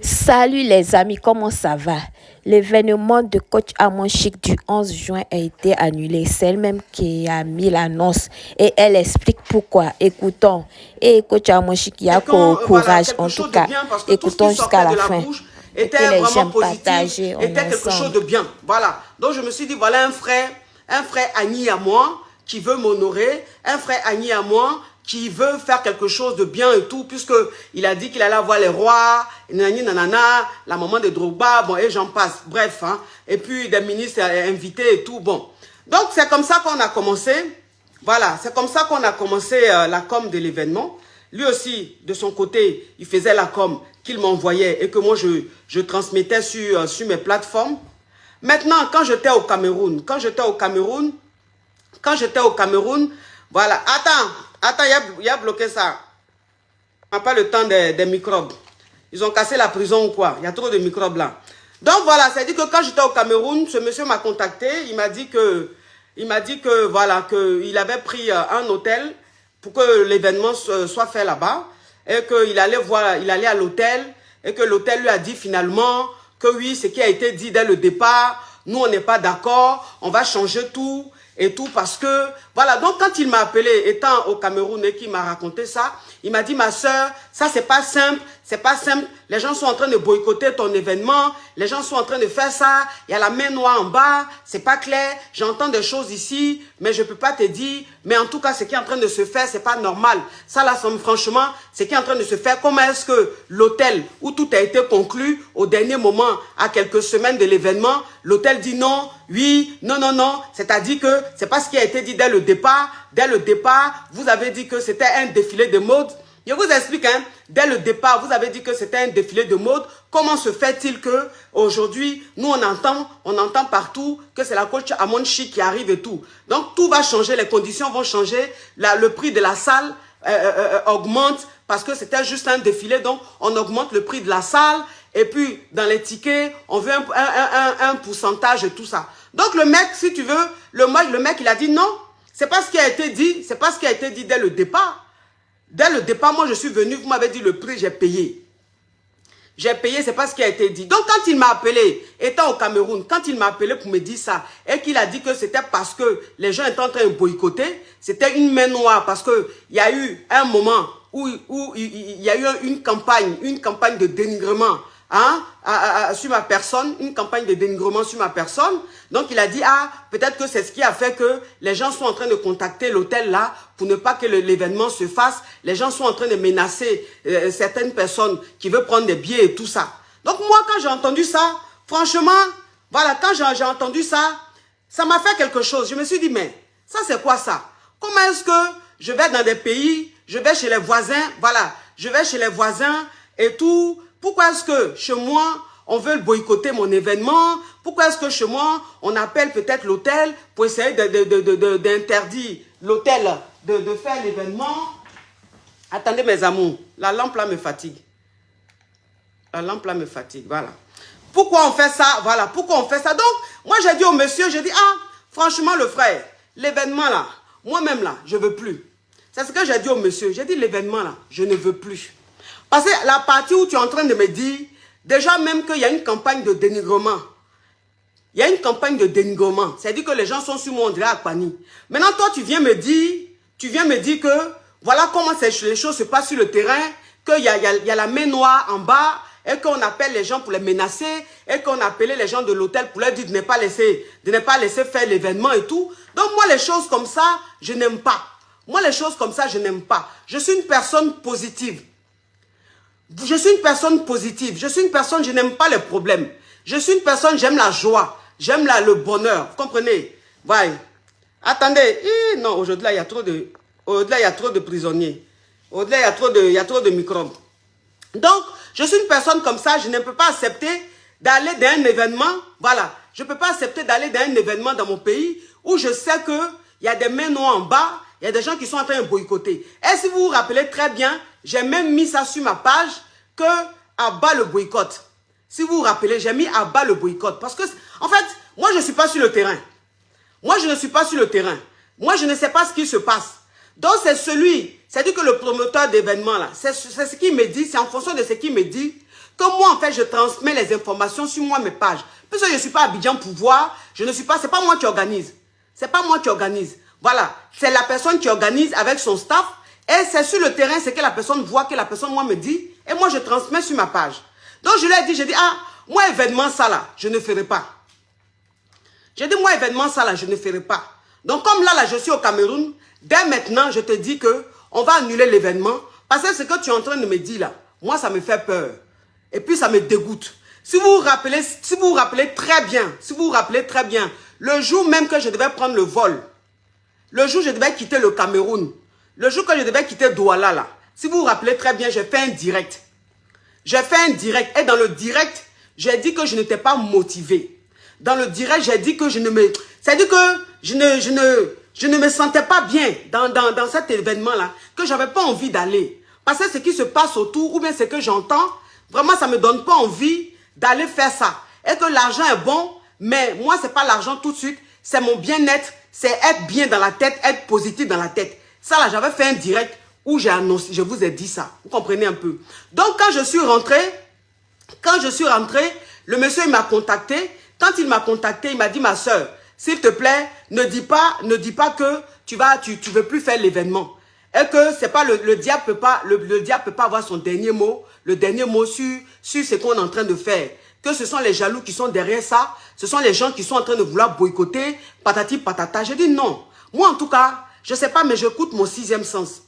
Salut les amis, comment ça va? L'événement de coach Amon Chic du 11 juin a été annulé. C'est elle-même qui a mis l'annonce et elle explique pourquoi. Écoutons. Et coach Amon Chic, il y a courage en tout cas. Écoutons jusqu'à la fin. Et que les gens partagent était quelque chose de bien. Voilà. Donc je me suis dit, voilà un frère Agni à moi qui veut m'honorer, un frère Agni à moi qui veut faire quelque chose de bien et tout, puisqu'il a dit qu'il allait voir les rois, nanana, la maman de Drogba, bon, et j'en passe, bref, hein, et puis des ministres invités et tout, bon. Donc, c'est comme ça qu'on a commencé, voilà, c'est comme ça qu'on a commencé la com de l'événement. Lui aussi, de son côté, il faisait la com qu'il m'envoyait et que moi, je transmettais sur mes plateformes. Maintenant, quand j'étais au Cameroun, voilà, attends, il a bloqué ça. On n'a pas le temps des microbes. Ils ont cassé la prison ou quoi? Il y a trop de microbes là. Donc voilà, c'est-à-dire que quand j'étais au Cameroun, ce monsieur m'a contacté. Il m'a dit que voilà, qu'il avait pris un hôtel pour que l'événement soit fait là-bas. Et qu'il allait à l'hôtel. Et que l'hôtel lui a dit finalement que oui, ce qui a été dit dès le départ, nous on n'est pas d'accord, on va changer tout. Et tout parce que, voilà, donc quand il m'a appelé, étant au Cameroun et qu'il m'a raconté ça, il m'a dit, ma soeur, ça c'est pas simple, les gens sont en train de boycotter ton événement, les gens sont en train de faire ça, il y a la main noire en bas, c'est pas clair, j'entends des choses ici, mais je peux pas te dire, mais en tout cas, ce qui est en train de se faire, c'est pas normal. Ça là, franchement, ce qui est en train de se faire, comment est-ce que l'hôtel où tout a été conclu au dernier moment, à quelques semaines de l'événement, l'hôtel dit non, oui, non, c'est-à-dire que c'est pas ce qui a été dit dès le départ. Dès le départ, vous avez dit que c'était un défilé de mode. Je vous explique, hein, dès le départ, vous avez dit que c'était un défilé de mode. Comment se fait-il que aujourd'hui, nous on entend partout que c'est la coach Amon Chic qui arrive et tout. Donc tout va changer, les conditions vont changer, le prix de la salle augmente parce que c'était juste un défilé, donc on augmente le prix de la salle. Et puis, dans les tickets, on veut un pourcentage et tout ça. Donc, le mec, si tu veux, le mec, il a dit non. C'est pas ce qui a été dit. C'est pas ce qui a été dit dès le départ. Dès le départ, moi, je suis venu, vous m'avez dit le prix, j'ai payé. J'ai payé, c'est pas ce qui a été dit. Donc, quand il m'a appelé, étant au Cameroun, quand il m'a appelé pour me dire ça, et qu'il a dit que c'était parce que les gens étaient en train de boycotter, c'était une main noire, parce que il y a eu un moment où il y a eu une campagne de dénigrement, hein, sur ma personne, une campagne de dénigrement sur ma personne. Donc, il a dit, ah, peut-être que c'est ce qui a fait que les gens sont en train de contacter l'hôtel là pour ne pas que l'événement se fasse. Les gens sont en train de menacer certaines personnes qui veulent prendre des billets et tout ça. Donc, moi, quand j'ai entendu ça, franchement, voilà, quand j'ai entendu ça, ça m'a fait quelque chose. Je me suis dit, mais ça, c'est quoi ça? Comment est-ce que je vais dans des pays, je vais chez les voisins, voilà, je vais chez les voisins et tout. Pourquoi est-ce que chez moi, on veut boycotter mon événement? Pourquoi est-ce que chez moi, on appelle peut-être l'hôtel pour essayer d'interdire l'hôtel de faire l'événement? Attendez mes amours, la lampe là me fatigue. La lampe là me fatigue, voilà. Pourquoi on fait ça? Voilà, pourquoi on fait ça? Donc, moi j'ai dit au monsieur, j'ai dit, ah, franchement le frère, l'événement là, moi-même là, je veux plus. C'est ce que j'ai dit au monsieur, j'ai dit l'événement là, je ne veux plus. Parce que la partie où tu es en train de me dire, déjà même qu'il y a une campagne de dénigrement. Il y a une campagne de dénigrement. C'est-à-dire que les gens sont sur moi, on dirait à Pani. Maintenant, toi, tu viens me dire que voilà comment les choses se passent sur le terrain, qu'il y a la main noire en bas, et qu'on appelle les gens pour les menacer, et qu'on appelait les gens de l'hôtel pour leur dire de ne pas laisser faire l'événement et tout. Donc, moi, les choses comme ça, je n'aime pas. Moi, les choses comme ça, je n'aime pas. Je suis une personne positive. Je suis une personne positive. Je suis une personne, je n'aime pas les problèmes. Je suis une personne, j'aime la joie. J'aime le bonheur. Vous comprenez? Ouais. Attendez. Non, aujourd'hui, il y a trop de prisonniers. Au-delà, il y a trop de microbes. Donc, je suis une personne comme ça. Je ne peux pas accepter d'aller dans un événement. Voilà. Je ne peux pas accepter d'aller dans un événement dans mon pays où je sais qu'il y a des mains noires en bas. Il y a des gens qui sont en train de boycotter. Et si vous vous rappelez très bien, j'ai même mis ça sur ma page que à bas le boycott. Si vous vous rappelez, j'ai mis à bas le boycott. Parce que, en fait, moi, je ne suis pas sur le terrain. Moi, je ne suis pas sur le terrain. Moi, je ne sais pas ce qui se passe. Donc, c'est-à-dire que le promoteur d'événement, là, c'est ce qu'il me dit, c'est en fonction de ce qu'il me dit que moi, en fait, je transmets les informations sur moi, mes pages. Puisque je ne suis pas Abidjan pour voir, je ne suis pas, c'est pas moi qui organise. C'est pas moi qui organise. Voilà, c'est la personne qui organise avec son staff. Et c'est sur le terrain, c'est que la personne voit, que la personne, moi, me dit. Et moi, je transmets sur ma page. Donc, je lui ai dit, ah, moi, événement, ça là, je ne ferai pas. J'ai dit, moi, événement, ça là, je ne ferai pas. Donc, comme là, je suis au Cameroun, dès maintenant, je te dis que on va annuler l'événement. Parce que ce que tu es en train de me dire là, moi, ça me fait peur. Et puis, ça me dégoûte. Si vous vous rappelez très bien, le jour même que je devais prendre le vol, le jour où je devais quitter le Cameroun, le jour que je devais quitter Douala là, si vous vous rappelez très bien, j'ai fait un direct. J'ai fait un direct. Et dans le direct, j'ai dit que je n'étais pas motivé. Dans le direct, j'ai dit que je ne me... C'est-à-dire que je ne me sentais pas bien dans cet événement-là, que je n'avais pas envie d'aller. Parce que ce qui se passe autour, ou bien ce que j'entends, vraiment, ça ne me donne pas envie d'aller faire ça. Et que l'argent est bon, mais moi, ce n'est pas l'argent tout de suite, c'est mon bien-être, c'est être bien dans la tête, être positif dans la tête. Ça, là, j'avais fait un direct où j'ai annoncé, je vous ai dit ça. Vous comprenez un peu. Donc, quand je suis rentré, le monsieur, il m'a contacté. Quand il m'a contacté, il m'a dit, ma soeur, s'il te plaît, ne dis pas que tu veux plus faire l'événement. Et que c'est pas le diable peut pas, le diable peut pas avoir son dernier mot, sur ce qu'on est en train de faire. Que ce sont les jaloux qui sont derrière ça, ce sont les gens qui sont en train de vouloir boycotter, patati patata. J'ai dit non. Moi, en tout cas, je sais pas, mais j'écoute mon sixième sens.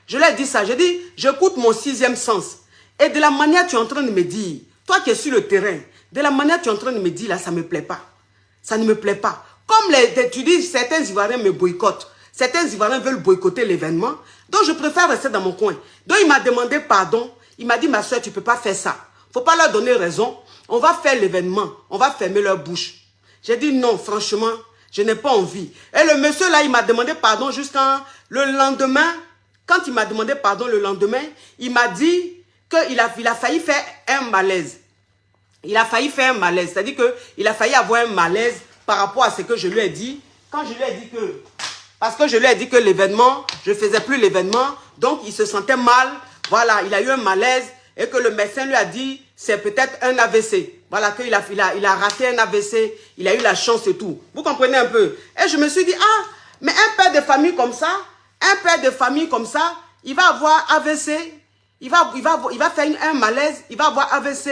Je lui ai dit ça, j'ai dit, j'écoute mon sixième sens. Et de la manière tu es en train de me dire, toi qui es sur le terrain, de la manière tu es en train de me dire là, ça ne me plaît pas. Ça ne me plaît pas. Comme tu dis, certains Ivoiriens me boycottent. Certains Ivoiriens veulent boycotter l'événement. Donc, je préfère rester dans mon coin. Donc, il m'a demandé pardon. Il m'a dit, ma soeur, tu ne peux pas faire ça. Il ne faut pas leur donner raison. On va faire l'événement. On va fermer leur bouche. J'ai dit non, franchement, je n'ai pas envie. Et le monsieur là, il m'a demandé pardon jusqu'à le lendemain. Quand il m'a demandé pardon le lendemain, il m'a dit qu'il a failli faire un malaise. Il a failli faire un malaise. C'est-à-dire qu'il a failli avoir un malaise par rapport à ce que je lui ai dit. Quand je lui ai dit que... Parce que je lui ai dit que l'événement, je ne faisais plus l'événement. Donc, il se sentait mal. Voilà, il a eu un malaise. Et que le médecin lui a dit, c'est peut-être un AVC. Voilà, qu'il a raté un AVC. Il a eu la chance et tout. Vous comprenez un peu? Et je me suis dit, ah, mais un père de famille comme ça, il va avoir AVC. Il va faire un malaise. Il va avoir AVC.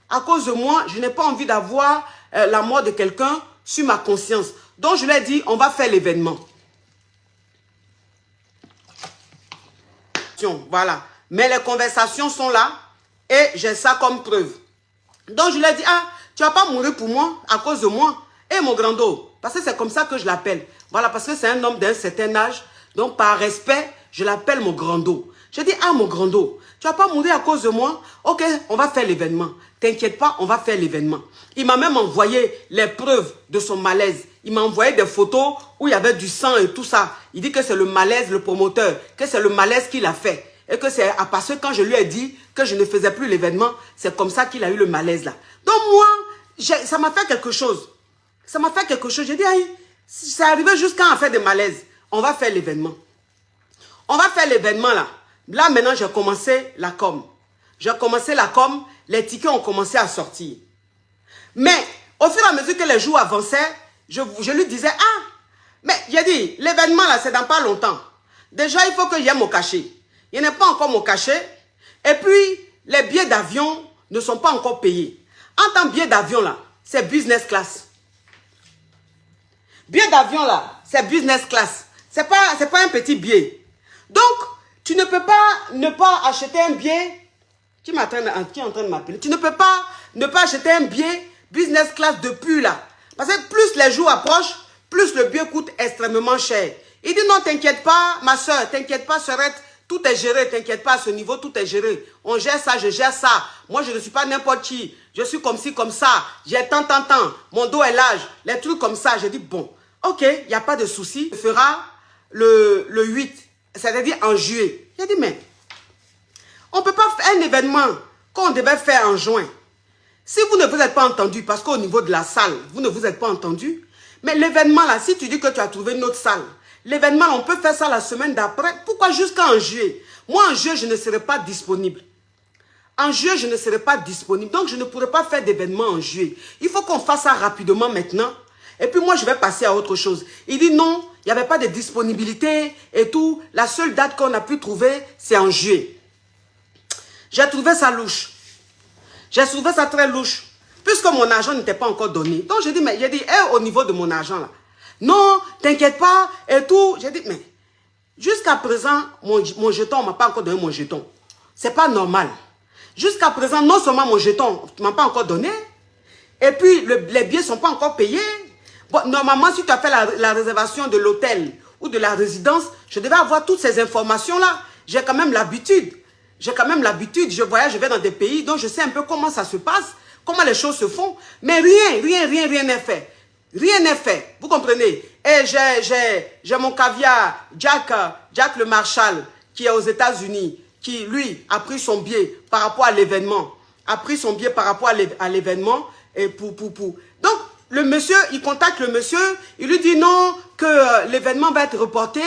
À cause de moi, je n'ai pas envie d'avoir la mort de quelqu'un sur ma conscience. Donc, je lui ai dit, on va faire l'événement. Voilà. Mais les conversations sont là et j'ai ça comme preuve. Donc, je lui ai dit, ah, tu ne vas pas mourir pour moi, à cause de moi. Et mon grand-do, parce que c'est comme ça que je l'appelle. Voilà, parce que c'est un homme d'un certain âge. Donc, par respect, je l'appelle mon grand-do. J'ai dit, ah, mon grand-do, tu ne vas pas mourir à cause de moi? Ok, on va faire l'événement. T'inquiète pas, on va faire l'événement. Il m'a même envoyé les preuves de son malaise. Il m'a envoyé des photos où il y avait du sang et tout ça. Il dit que c'est le malaise, le promoteur, que c'est le malaise qu'il a fait. Et que c'est parce que quand je lui ai dit que je ne faisais plus l'événement, c'est comme ça qu'il a eu le malaise là. Donc moi, ça m'a fait quelque chose. Ça m'a fait quelque chose. J'ai dit, c'est arrivé jusqu'à en faire des malaises. On va faire l'événement. On va faire l'événement là. Là maintenant, j'ai commencé la com. J'ai commencé la com. Les tickets ont commencé à sortir. Mais, au fur et à mesure que les jours avançaient, je lui disais, ah, mais j'ai dit, l'événement là, c'est dans pas longtemps. Déjà, il faut que j'aie mon cachet. Il n'y a pas encore mon cachet. Et puis, les billets d'avion ne sont pas encore payés. En tant que billet d'avion là, c'est business class. Billet d'avion là, c'est business class. C'est pas un petit billet. Donc, tu ne peux pas ne pas acheter un billet. Qui est en train de m'appeler? Tu ne peux pas ne pas acheter un billet business class depuis là. Parce que plus les jours approchent, plus le billet coûte extrêmement cher. Il dit non, t'inquiète pas, ma soeur, t'inquiète pas, Sœurette, tout est géré, t'inquiète pas, à ce niveau, tout est géré. On gère ça, je gère ça. Moi, je ne suis pas n'importe qui. Je suis comme ci, comme ça. J'ai tant. Mon dos est large. Les trucs comme ça. Je dis, bon, ok, il n'y a pas de souci. On fera le 8, c'est-à-dire en juillet. J'ai dit, mais on ne peut pas faire un événement qu'on devait faire en juin. Si vous ne vous êtes pas entendu, parce qu'au niveau de la salle, vous ne vous êtes pas entendu, mais l'événement là, si tu dis que tu as trouvé une autre salle, l'événement, on peut faire ça la semaine d'après. Pourquoi jusqu'en juillet? Moi, en juillet, je ne serai pas disponible. En juillet, je ne serai pas disponible. Donc, je ne pourrai pas faire d'événement en juillet. Il faut qu'on fasse ça rapidement maintenant. Et puis moi, je vais passer à autre chose. Il dit non, il n'y avait pas de disponibilité et tout. La seule date qu'on a pu trouver, c'est en juillet. J'ai trouvé ça louche. J'ai trouvé ça très louche. Puisque mon argent n'était pas encore donné. Donc, j'ai dit, mais au niveau de mon argent là. Non, t'inquiète pas et tout. J'ai dit, mais jusqu'à présent, mon jeton, on ne m'a pas encore donné mon jeton. C'est pas normal. Jusqu'à présent, non seulement mon jeton, tu ne m'as pas encore donné, et puis les billets ne sont pas encore payés. Bon, normalement, si tu as fait la réservation de l'hôtel ou de la résidence, je devais avoir toutes ces informations-là. J'ai quand même l'habitude. Je voyage, je vais dans des pays, donc je sais un peu comment ça se passe, comment les choses se font. Mais rien n'est fait. Rien n'est fait. Vous comprenez? Et j'ai mon caviar, Jack le Marshall, qui est aux États-Unis, qui, lui, a pris son billet par rapport à l'événement. Et Donc, le monsieur, il contacte le monsieur, il lui dit non, que l'événement va être reporté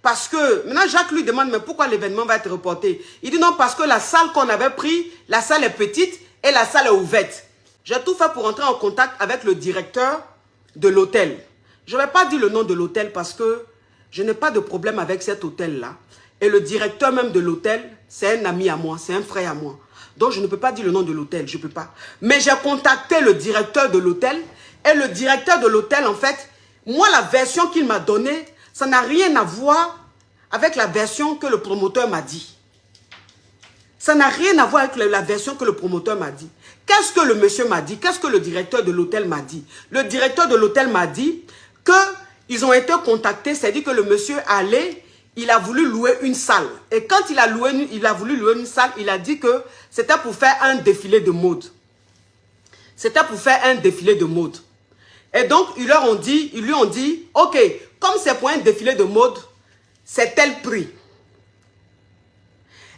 parce que... Maintenant, Jacques lui demande, mais pourquoi l'événement va être reporté? Il dit non, parce que la salle qu'on avait prise, la salle est petite et la salle est ouverte. J'ai tout fait pour entrer en contact avec le directeur de l'hôtel. Je ne vais pas dire le nom de l'hôtel parce que je n'ai pas de problème avec cet hôtel-là. Et le directeur même de l'hôtel, c'est un ami à moi, c'est un frère à moi. Donc, je ne peux pas dire le nom de l'hôtel, je ne peux pas. Mais j'ai contacté le directeur de l'hôtel. Et le directeur de l'hôtel, en fait, moi, la version qu'il m'a donnée, ça n'a rien à voir avec la version que le promoteur m'a dit. Ça n'a rien à voir avec la version que le promoteur m'a dit. Qu'est-ce que le monsieur m'a dit? Qu'est-ce que le directeur de l'hôtel m'a dit? Le directeur de l'hôtel m'a dit qu'ils ont été contactés, c'est-à-dire que le monsieur allait... Il a voulu louer une salle. Et quand il a voulu louer une salle, il a dit que c'était pour faire un défilé de mode. C'était pour faire un défilé de mode. Et donc, ils lui ont dit, ok, comme c'est pour un défilé de mode, c'est tel prix.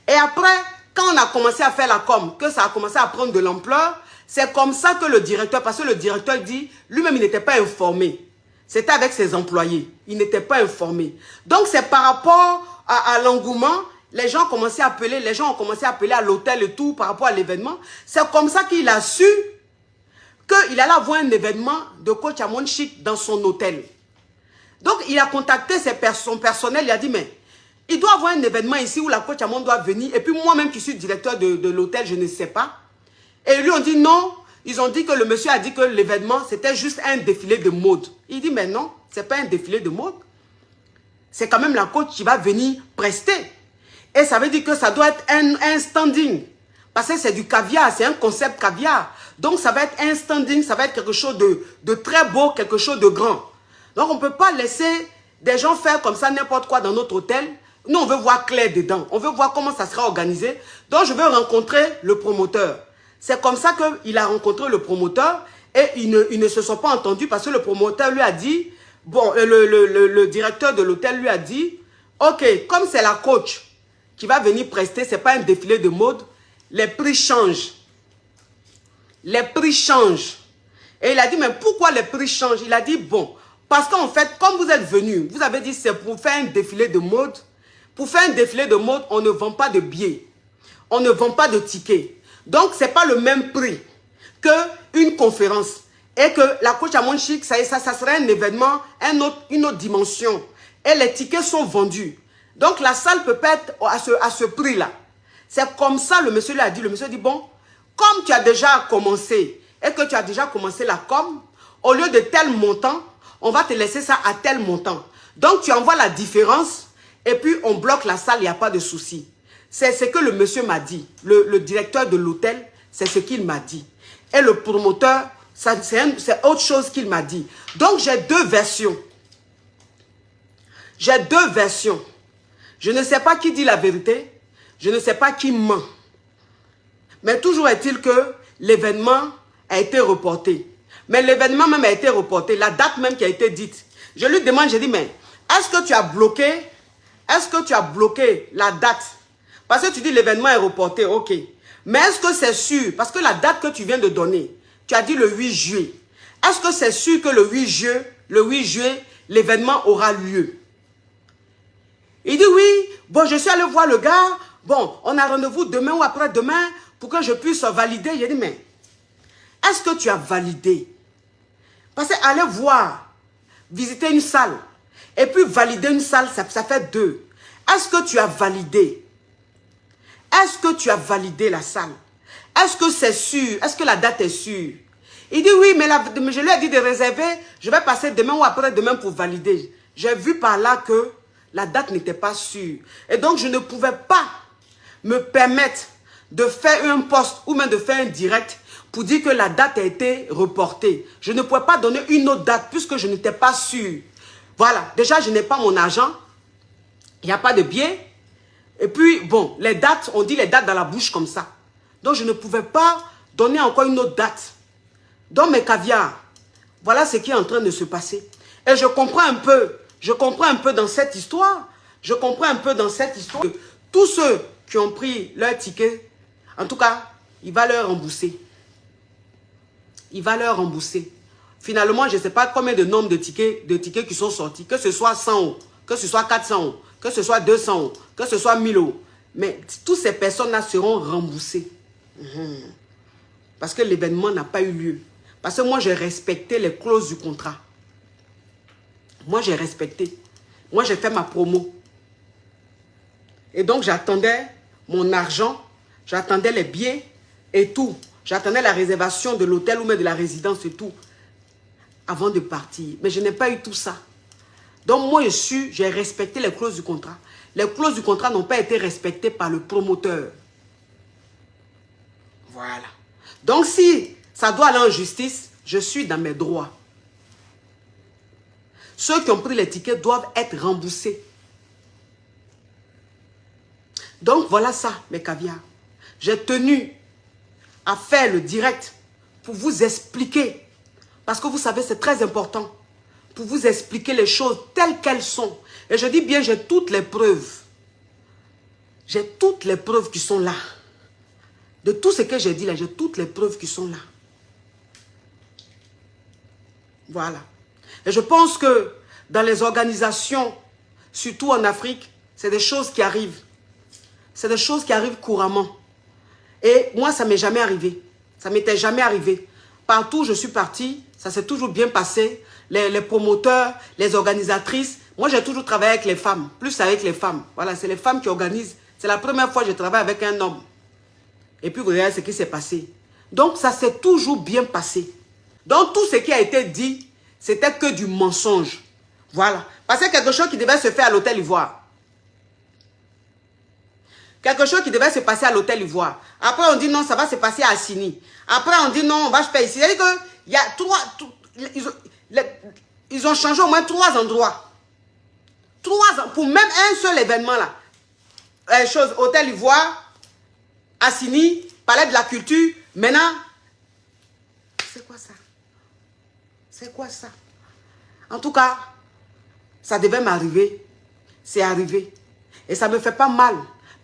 Et après, quand on a commencé à faire la com, que ça a commencé à prendre de l'ampleur, c'est comme ça que le directeur, parce que le directeur dit, lui-même, il n'était pas informé. C'était avec ses employés. Il n'était pas informé. Donc, c'est par rapport à l'engouement. Les gens ont commencé à appeler à l'hôtel et tout par rapport à l'événement. C'est comme ça qu'il a su qu'il allait avoir un événement de Coach Amon Chic dans son hôtel. Donc, il a contacté son personnel. Il a dit, mais il doit avoir un événement ici où la Coach Amon doit venir. Et puis, moi-même qui suis directeur de l'hôtel, je ne sais pas. Et ils lui ont dit non. Ils ont dit que le monsieur a dit que l'événement, c'était juste un défilé de mode. Il dit, mais non, ce n'est pas un défilé de mode. C'est quand même la coach qui va venir prester. Et ça veut dire que ça doit être un standing. Parce que c'est du caviar, c'est un concept caviar. Donc ça va être un standing, ça va être quelque chose de très beau, quelque chose de grand. Donc on ne peut pas laisser des gens faire comme ça n'importe quoi dans notre hôtel. Nous, on veut voir clair dedans. On veut voir comment ça sera organisé. Donc je veux rencontrer le promoteur. C'est comme ça qu'il a rencontré le promoteur et ils ne se sont pas entendus parce que le promoteur lui a dit, bon, le directeur de l'hôtel lui a dit, ok, comme c'est la coach qui va venir prester, ce n'est pas un défilé de mode, les prix changent. Les prix changent. Et il a dit, mais pourquoi les prix changent? Il a dit, bon, parce qu'en fait, comme vous êtes venus, vous avez dit c'est pour faire un défilé de mode. Pour faire un défilé de mode, on ne vend pas de billets. On ne vend pas de tickets. Donc, ce n'est pas le même prix qu'une conférence. Et que la coach Amon Chic, ça serait un événement, une autre dimension. Et les tickets sont vendus. Donc, la salle peut pas être à ce prix-là. C'est comme ça, le monsieur lui a dit. Le monsieur dit, bon, comme tu as déjà commencé et que tu as déjà commencé la com, au lieu de tel montant, on va te laisser ça à tel montant. Donc, tu envoies la différence et puis on bloque la salle, il n'y a pas de souci. C'est ce que le monsieur m'a dit. Le directeur de l'hôtel, c'est ce qu'il m'a dit. Et le promoteur, c'est autre chose qu'il m'a dit. Donc, j'ai deux versions. J'ai deux versions. Je ne sais pas qui dit la vérité. Je ne sais pas qui ment. Mais toujours est-il que l'événement a été reporté. Mais l'événement même a été reporté. La date même qui a été dite. Je lui demande, je dis, mais est-ce que tu as bloqué la date? Parce que tu dis l'événement est reporté, ok. Mais est-ce que c'est sûr? Parce que la date que tu viens de donner, tu as dit le 8 juillet. Est-ce que c'est sûr que le 8 juillet, l'événement aura lieu? Il dit oui. Bon, je suis allé voir le gars. Bon, on a rendez-vous demain ou après-demain pour que je puisse valider. J'ai dit, mais est-ce que tu as validé? Parce que aller voir, visiter une salle, et puis valider une salle, ça fait 2. Est-ce que tu as validé? Est-ce que tu as validé la salle? Est-ce que c'est sûr? Est-ce que la date est sûre? Il dit oui, mais je lui ai dit de réserver. Je vais passer demain ou après-demain pour valider. J'ai vu par là que la date n'était pas sûre. Et donc, je ne pouvais pas me permettre de faire un post ou même de faire un direct pour dire que la date a été reportée. Je ne pouvais pas donner une autre date puisque je n'étais pas sûre. Voilà, déjà, je n'ai pas mon argent. Il n'y a pas de billet. Et puis, bon, les dates, on dit les dates dans la bouche comme ça. Donc, je ne pouvais pas donner encore une autre date. Donc, mes caviars, voilà ce qui est en train de se passer. Et je comprends un peu dans cette histoire. Je comprends un peu dans cette histoire. Tous ceux qui ont pris leur ticket, en tout cas, il va leur rembourser. Il va leur rembourser. Finalement, je ne sais pas combien de nombre de tickets qui sont sortis. Que ce soit 100 euros, que ce soit 400 euros, que ce soit 200 euros, que ce soit 1000 euros. Mais toutes ces personnes-là seront remboursées. Parce que l'événement n'a pas eu lieu. Parce que moi, j'ai respecté les clauses du contrat. Moi, j'ai respecté. Moi, j'ai fait ma promo. Et donc, j'attendais mon argent, j'attendais les billets et tout. J'attendais la réservation de l'hôtel ou même de la résidence et tout. Avant de partir. Mais je n'ai pas eu tout ça. Donc, moi, j'ai respecté les clauses du contrat. Les clauses du contrat n'ont pas été respectées par le promoteur. Voilà. Donc, si ça doit aller en justice, je suis dans mes droits. Ceux qui ont pris les tickets doivent être remboursés. Donc, voilà ça, mes caviars. J'ai tenu à faire le direct pour vous expliquer. Parce que vous savez, c'est très important. Pour vous expliquer les choses telles qu'elles sont. Et je dis bien, j'ai toutes les preuves. J'ai toutes les preuves qui sont là. De tout ce que j'ai dit là, j'ai toutes les preuves qui sont là. Voilà. Et je pense que dans les organisations, surtout en Afrique, c'est des choses qui arrivent. C'est des choses qui arrivent couramment. Et moi, ça ne m'est jamais arrivé. Ça ne m'était jamais arrivé. Partout où je suis partie, ça s'est toujours bien passé. Les promoteurs, les organisatrices. Moi, j'ai toujours travaillé avec les femmes. Plus avec les femmes. Voilà, c'est les femmes qui organisent. C'est la première fois que je travaille avec un homme. Et puis, vous regardez ce qui s'est passé. Donc, ça s'est toujours bien passé. Donc, tout ce qui a été dit, c'était que du mensonge. Voilà. Parce que quelque chose qui devait se faire à l'hôtel Ivoire. Quelque chose qui devait se passer à l'hôtel Ivoire. Après, on dit non, ça va se passer à Assini. Après, on dit non, on va se faire ici. C'est-à-dire qu'il y a ils ont changé au moins 3 endroits. 3 pour même un seul événement là. Hôtel Ivoire, Assini, Palais de la Culture. Maintenant, c'est quoi ça? C'est quoi ça? En tout cas, ça devait m'arriver. C'est arrivé. Et ça ne me fait pas mal.